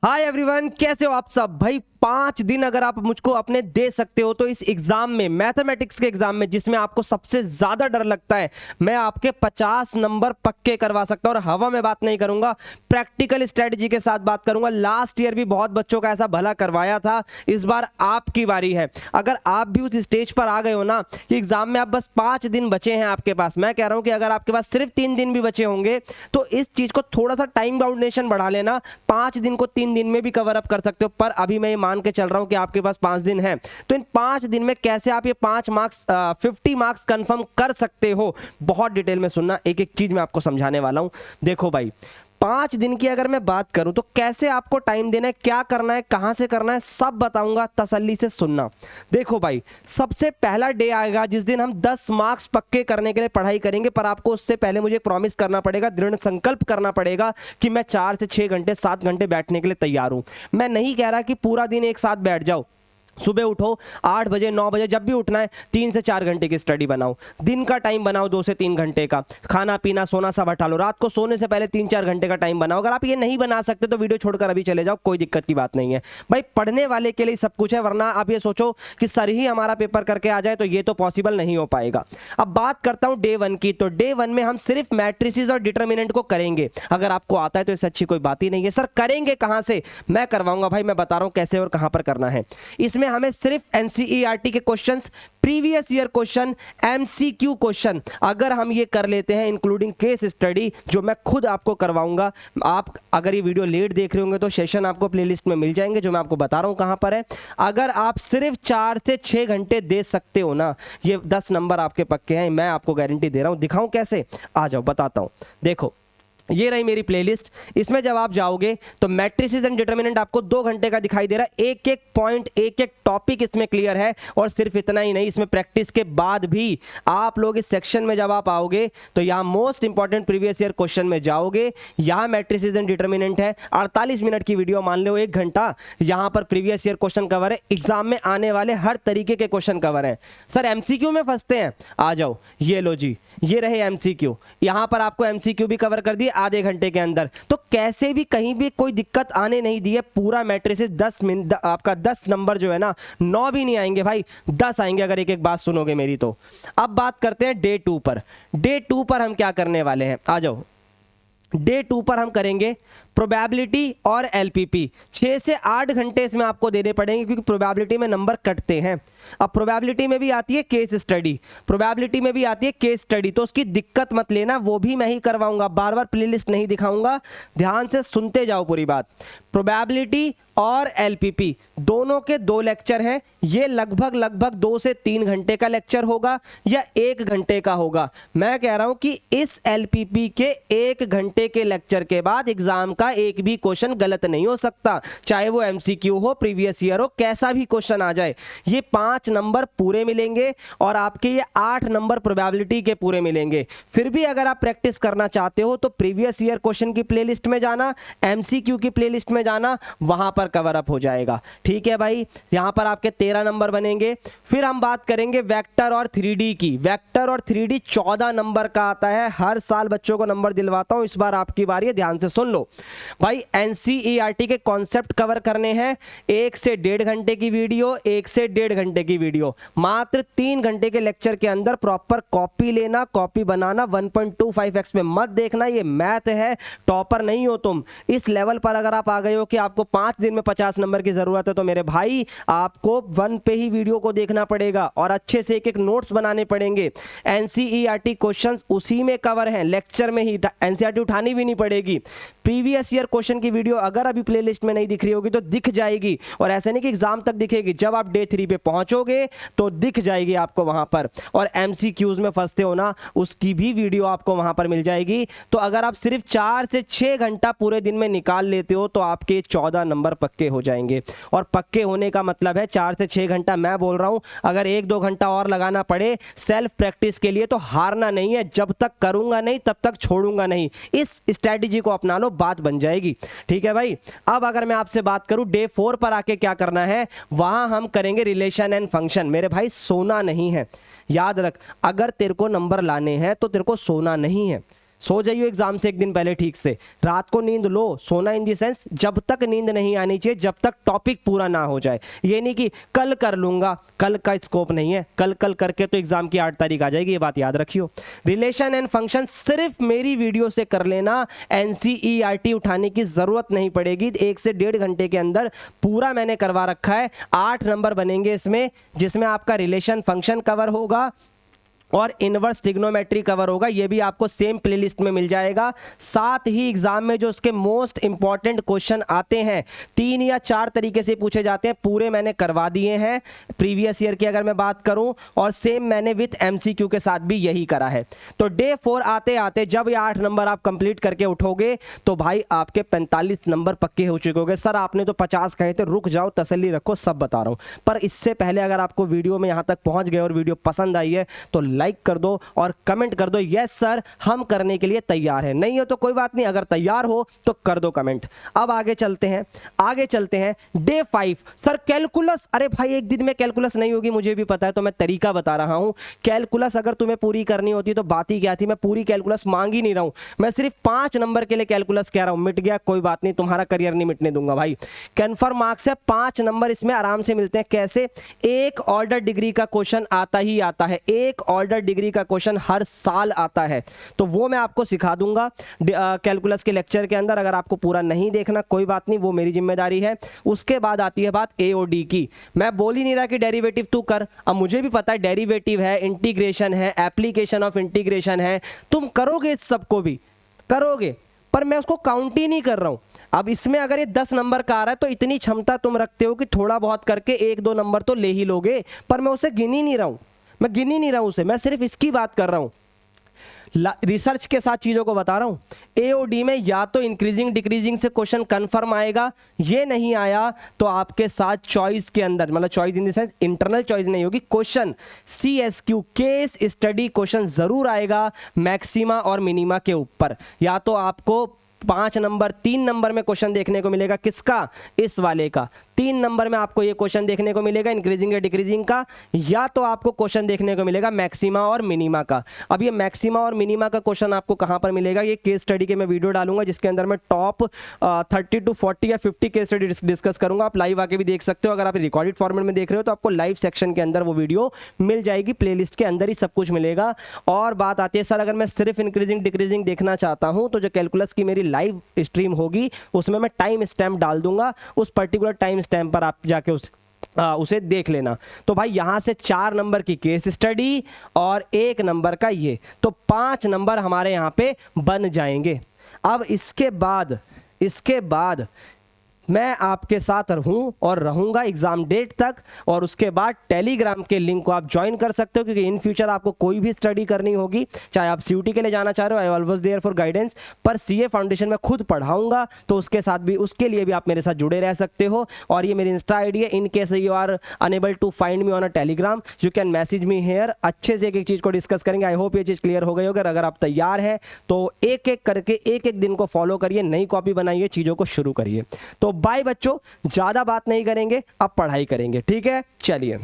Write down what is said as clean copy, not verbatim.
Hi everyone, कैसे हो आप सब। भाई 5 दिन अगर आप मुझको अपने दे सकते हो तो इस एग्जाम में, मैथमेटिक्स के एग्जाम में जिसमें आपको सबसे ज्यादा डर लगता है, मैं आपके 50 नंबर पक्के करवा सकता हूं। और हवा में बात नहीं करूंगा, प्रैक्टिकल स्ट्रेटजी के साथ बात करूंगा। लास्ट ईयर भी बहुत बच्चों का ऐसा भला करवाया था, इस बार आपकी बारी है। अगर आप भी उस स्टेज पर आ गए हो ना कि एग्जाम में आप बस 5 दिन बचे हैं आपके पास, मैं कह रहा हूं कि अगर आपके पास सिर्फ 3 दिन भी बचे होंगे तो इस चीज को थोड़ा सा टाइम बाउंडेशन बढ़ा लेना। 5 दिन को 3 दिन में भी कवर अप कर सकते हो, पर अभी मैं ये मान के चल रहा हूं कि आपके पास 5 दिन है, तो इन 5 दिन में कैसे आप ये 5 मार्क्स 50 मार्क्स कंफर्म कर सकते हो, बहुत डिटेल में सुनना। एक एक चीज मैं आपको समझाने वाला हूं। देखो भाई, 5 दिन की अगर मैं बात करूं तो कैसे आपको टाइम देना है, क्या करना है, कहां से करना है, सब बताऊंगा, तसल्ली से सुनना। देखो भाई, सबसे पहला डे आएगा जिस दिन हम 10 मार्क्स पक्के करने के लिए पढ़ाई करेंगे, पर आपको उससे पहले मुझे प्रॉमिस करना पड़ेगा, दृढ़ संकल्प करना पड़ेगा कि मैं 4 से 6 घंटे 7 घंटे बैठने के लिए तैयार हूं। मैं नहीं कह रहा कि पूरा दिन एक साथ बैठ जाओ। सुबह उठो 8 बजे 9 बजे, जब भी उठना है 3 से 4 घंटे की स्टडी बनाओ। दिन का टाइम बनाओ 2 से 3 घंटे का। खाना पीना सोना सब हटा लो, रात को सोने से पहले 3-4 घंटे का टाइम बनाओ। अगर आप ये नहीं बना सकते तो वीडियो छोड़कर अभी चले जाओ, कोई दिक्कत की बात नहीं है भाई। पढ़ने वाले के लिए सब कुछ है, वरना आप ये सोचो कि सर ही हमारा पेपर करके आ जाए तो ये तो पॉसिबल नहीं हो पाएगा। अब बात करता हूं डे 1 की, तो डे 1 में हम सिर्फ मैट्रिसेस और डिटर्मिनेंट को करेंगे। अगर आपको आता है तो इससे अच्छी कोई बात ही नहीं है। सर करेंगे कहां से, मैं करवाऊंगा भाई, मैं बता रहा हूं कैसे और कहां पर करना है। इसमें हमें सिर्फ एनसीईआरटी के questions, previous year question, MCQ question अगर हम ये कर लेते हैं, इंक्लूडिंग केस स्टडी जो मैं खुद आपको करवाऊंगा। आप अगर ये वीडियो लेट देख रहे होंगे तो सेशन आपको प्लेलिस्ट में मिल जाएंगे, जो मैं आपको बता रहा हूं कहां पर है। अगर आप सिर्फ 4 से 6 घंटे दे सकते हो ना, ये 10 नंबर आपके पक्के हैं, मैं आपको गारंटी दे रहा हूं। दिखाऊं कैसे, आ जाओ बताता हूं। देखो ये रही मेरी प्लेलिस्ट, इसमें जब आप जाओगे तो मैट्रिसेस एंड डिटर्मिनेंट आपको 2 घंटे का दिखाई दे रहा है। एक एक पॉइंट, एक एक टॉपिक इसमें क्लियर है। और सिर्फ इतना ही नहीं, इसमें प्रैक्टिस के बाद भी आप लोग इस सेक्शन में जब आप आओगे तो यहां most important previous year question में जाओगे। यहां मैट्रिसेस एंड डिटर्मिनेंट है, 48 मिनट की वीडियो, मान लो 1 घंटा। यहां पर प्रीवियस ईयर क्वेश्चन कवर है, एग्जाम में आने वाले हर तरीके के क्वेश्चन कवर है। सर एमसीक्यू में फंसते हैं, आ जाओ, ये लो जी, ये रहे एमसीक्यू। यहां पर आपको एमसीक्यू भी कवर कर दिए आधे घंटे के अंदर। तो कैसे भी कहीं भी कोई दिक्कत आने नहीं दी है। पूरा मैट्रिसेस 10 मिनट, आपका 10 नंबर जो है ना, 9 भी नहीं आएंगे भाई, 10 आएंगे अगर एक एक बात सुनोगे मेरी तो। अब बात करते हैं डे 2 पर। डे 2 पर हम क्या करने वाले हैं, आ जाओ। डे 2 पर हम करेंगे प्रोबेबिलिटी और एलपीपी। 6 से 8 घंटे इसमें आपको देने पड़ेंगे, क्योंकि प्रोबेबिलिटी में नंबर कटते हैं। अब प्रोबेबिलिटी में भी आती है केस स्टडी, प्रोबेबिलिटी में भी आती है केस स्टडी, तो उसकी दिक्कत मत लेना, वो भी मैं ही करवाऊंगा। बार बार प्लेलिस्ट नहीं दिखाऊंगा, ध्यान से सुनते जाओ पूरी बात। प्रोबेबिलिटी और एलपीपी दोनों के 2 लेक्चर हैं। ये लगभग 2 से 3 घंटे का लेक्चर होगा या 1 घंटे का होगा। मैं कह रहा हूं कि इस एलपीपी के 1 घंटे के लेक्चर के बाद एग्जाम का एक भी क्वेश्चन गलत नहीं हो सकता, चाहे वो एमसीक्यू हो, प्रीवियस ईयर हो, कैसा भी क्वेश्चन आ जाए। ये 5 नंबर पूरे मिलेंगे और आपके ये 8 नंबर प्रोबेबिलिटी के पूरे मिलेंगे। फिर भी अगर आप प्रैक्टिस करना चाहते हो तो प्रीवियस ईयर क्वेश्चन की प्लेलिस्ट में जाना, एमसीक्यू की प्लेलिस्ट में जाना, वहां पर कवर अप हो जाएगा। ठीक है भाई, यहां पर आपके 13 नंबर बनेंगे। फिर हम बात करेंगे वेक्टर और 3D की। वेक्टर और 3D 14 नंबर का आता है। हर साल बच्चों को नंबर दिलवाता हूं, इस बार आपकी बारी है, ध्यान से सुन लो भाई। एनसीईआरटी के कॉन्सेप्ट कवर करने हैं। 1 से 1.5 घंटे की वीडियो, 1 से 1.5 घंटे की वीडियो, मात्र 3 घंटे के लेक्चर के अंदर प्रॉपर कॉपी लेना, कॉपी बनाना। 1.25x में मत देखना, ये मैथ है, टॉपर नहीं हो तुम। इस लेवल पर अगर आप आ गए हो कि आपको 5 दिन में 50 नंबर की जरूरत है, तो मेरे भाई आपको 1 पे ही वीडियो को देखना पड़ेगा और अच्छे से एक एक नोट्स बनाने पड़ेंगे। एनसीईआरटी क्वेश्चंस उसी में कवर हैं, लेक्चर में ही, एनसीईआरटी उठानी भी नहीं पड़ेगी। प्रीवियस ईयर क्वेश्चन की वीडियो अगर अभी प्लेलिस्ट में नहीं दिख रही होगी तो दिख जाएगी, और ऐसे नहीं कि एग्जाम तक दिखेगी, जब आप डे 3 पे पहुंचोगे तो दिख जाएगी आपको वहां पर। और एमसीक्यूज में फंसते हो ना, उसकी भी वीडियो आपको वहां पर मिल जाएगी। तो अगर आप सिर्फ 4 से 6 घंटा पूरे दिन में निकाल लेते हो तो आपके 14 नंबर पक्के हो जाएंगे। और पक्के होने का मतलब है 4 से 6 घंटा, मैं बोल रहा हूं अगर 1-2 घंटा और लगाना पड़े सेल्फ प्रैक्टिस के लिए तो हारना नहीं है। जब तक करूंगा नहीं तब तक छोड़ूंगा नहीं। इस स्ट्रैटेजी को अपना लो, बात बन जाएगी। ठीक है भाई। अब अगर मैं आपसे बात करूं डे 4 पर आके क्या करना है, वहां हम करेंगे रिलेशन एंड फंक्शन। मेरे भाई सोना नहीं है, याद रख, अगर तेरे को नंबर लाने हैं तो तेरे को सोना नहीं है। सो जाइए एग्जाम से एक दिन पहले ठीक से, रात को नींद लो, सोना इन दी सेंस जब तक नींद नहीं आनी चाहिए, जब तक टॉपिक पूरा ना हो जाए। ये नहीं कि कल कर लूंगा, कल का स्कोप नहीं है, कल कल करके तो एग्जाम की 8 तारीख आ जाएगी, ये बात याद रखियो। रिलेशन एंड फंक्शन सिर्फ मेरी वीडियो से कर लेना, एनसीईआरटी उठाने की जरूरत नहीं पड़ेगी। 1 से 1.5 घंटे के अंदर पूरा मैंने करवा रखा है। 8 नंबर बनेंगे इसमें, जिसमें आपका रिलेशन फंक्शन कवर होगा और इनवर्स ट्रिग्नोमेट्री कवर होगा। ये भी आपको सेम प्लेलिस्ट में मिल जाएगा। साथ ही एग्जाम में जो उसके मोस्ट इंपॉर्टेंट क्वेश्चन आते हैं, 3 या 4 तरीके से पूछे जाते हैं, पूरे मैंने करवा दिए हैं प्रीवियस ईयर की अगर मैं बात करूं, और सेम मैंने विथ एमसीक्यू के साथ भी यही करा है। तो डे 4 आते आते जब ये 8 नंबर आप कंप्लीट करके उठोगे तो भाई आपके 45 नंबर पक्के हो चुके होंगे। सर आपने तो 50 कहे थे, रुक जाओ, तसल्ली रखो, सब बता रहा हूं। पर इससे पहले अगर आपको वीडियो में यहां तक पहुंच गए और वीडियो पसंद आई है तो लाइक कर दो और कमेंट कर दो, यस सर हम करने के लिए तैयार हैं। नहीं हो तो कोई बात नहीं, अगर तैयार हो तो कर दो कमेंट। अब आगे चलते हैं डे 5। सर कैलकुलस, अरे भाई एक दिन में कैलकुलस नहीं होगी, मुझे भी पता है, तो मैं तरीका बता रहा हूं। कैलकुलस अगर तुम्हें पूरी करनी होती तो बात ही क्या थी, मैं पूरी कैलकुलस मांग ही नहीं रहा हूं, मैं सिर्फ 5 नंबर के लिए कैलकुलस कह रहा हूं। मिट गया कोई बात नहीं, तुम्हारा करियर नहीं मिटने दूंगा भाई। कंफर्म मार्क्स है, 5 नंबर इसमें आराम से मिलते हैं। कैसे? एक ऑर्डर डिग्री का क्वेश्चन आता ही आता है, एक ऑर्डर डिग्री का क्वेश्चन हर साल आता है, तो वो मैं आपको सिखा दूंगा कैलकुलस के लेक्चर के अंदर। अगर आपको पूरा नहीं देखना कोई बात नहीं, वो मेरी जिम्मेदारी है। उसके बाद आती है बात एओडी की। मैं बोल ही नहीं रहा कि डेरिवेटिव तू कर, अब मुझे भी पता है डेरिवेटिव है, इंटीग्रेशन है, एप्लीकेशन ऑफ इंटीग्रेशन है, तुम करोगे इस सबको भी करोगे, पर मैं उसको काउंट ही नहीं कर रहा हूं। अब इसमें अगर ये 10 नंबर का आ रहा है तो इतनी क्षमता तुम रखते हो कि थोड़ा बहुत करके 1-2 नंबर तो ले ही लोगे, पर मैं उसे गिन ही नहीं रहा हूं, मैं गिन ही नहीं रहा हूं उसे, मैं सिर्फ इसकी बात कर रहा हूं, रिसर्च के साथ चीजों को बता रहा हूं। एओडी में या तो इंक्रीजिंग डिक्रीजिंग से क्वेश्चन कंफर्म आएगा, ये नहीं आया तो आपके साथ चॉइस के अंदर, मतलब choice in the sense internal choice नहीं होगी, क्वेश्चन सीएसक्यू केस स्टडी क्वेश्चन जरूर आएगा मैक्सिमा और मिनिमा के ऊपर। या तो आपको 5 नंबर 3 नंबर में क्वेश्चन देखने को मिलेगा, किसका? इस वाले का। 3 नंबर में आपको ये क्वेश्चन देखने को मिलेगा इंक्रीजिंग या डिक्रीजिंग का, या तो आपको क्वेश्चन देखने को मिलेगा मैक्सिमा और मिनिमा का। अब ये मैक्सिमा और मिनिमा का क्वेश्चन आपको कहां पर मिलेगा? ये केस स्टडी के मैं वीडियो डालूंगा जिसके अंदर मैं टॉप 30 to 40 या 50 केस स्टडी डिस्कस करूंगा। आप लाइव आके भी देख सकते हो, अगर आप रिकॉर्डेड फॉर्मेट में देख रहे हो तो आपको लाइव सेक्शन के अंदर वो वीडियो मिल जाएगी, प्लेलिस्ट के अंदर ही सब कुछ मिलेगा। और बात आती है सर अगर मैं सिर्फ इंक्रीजिंग डिक्रीजिंग देखना चाहता हूं तो जो कैलकुलस की मेरी लाइव स्ट्रीम होगी उसमें मैं टाइम स्टैम्प डाल दूंगा, उस पर्टिकुलर टाइम स्टैम्प पर आप जाके उसे देख लेना। तो भाई यहां से 4 नंबर की केस स्टडी और 1 नंबर का ये, तो 5 नंबर हमारे यहां पे बन जाएंगे। अब इसके बाद मैं आपके साथ रहूं और रहूंगा एग्जाम डेट तक, और उसके बाद टेलीग्राम के लिंक को आप ज्वाइन कर सकते हो, क्योंकि इन फ्यूचर आपको कोई भी स्टडी करनी होगी, चाहे आप सीयूटी के लिए जाना चाह रहे हो, I always there for guidance, पर सीए फाउंडेशन में खुद पढ़ाऊंगा, तो उसके साथ भी, उसके लिए भी आप मेरे साथ जुड़े रह सकते हो। और ये मेरी इंस्टा आईडी है, in case you are unable to find me on a Telegram you can message me here. अच्छे से एक एक चीज को डिस्कस करेंगे। आई होप ये चीज क्लियर हो गई होगी। अगर आप तैयार है तो एक एक करके एक एक दिन को फॉलो करिए, नई कॉपी बनाइए, चीजों को शुरू करिए। तो बाय बच्चों, ज्यादा बात नहीं करेंगे, अब पढ़ाई करेंगे, ठीक है? चलिए।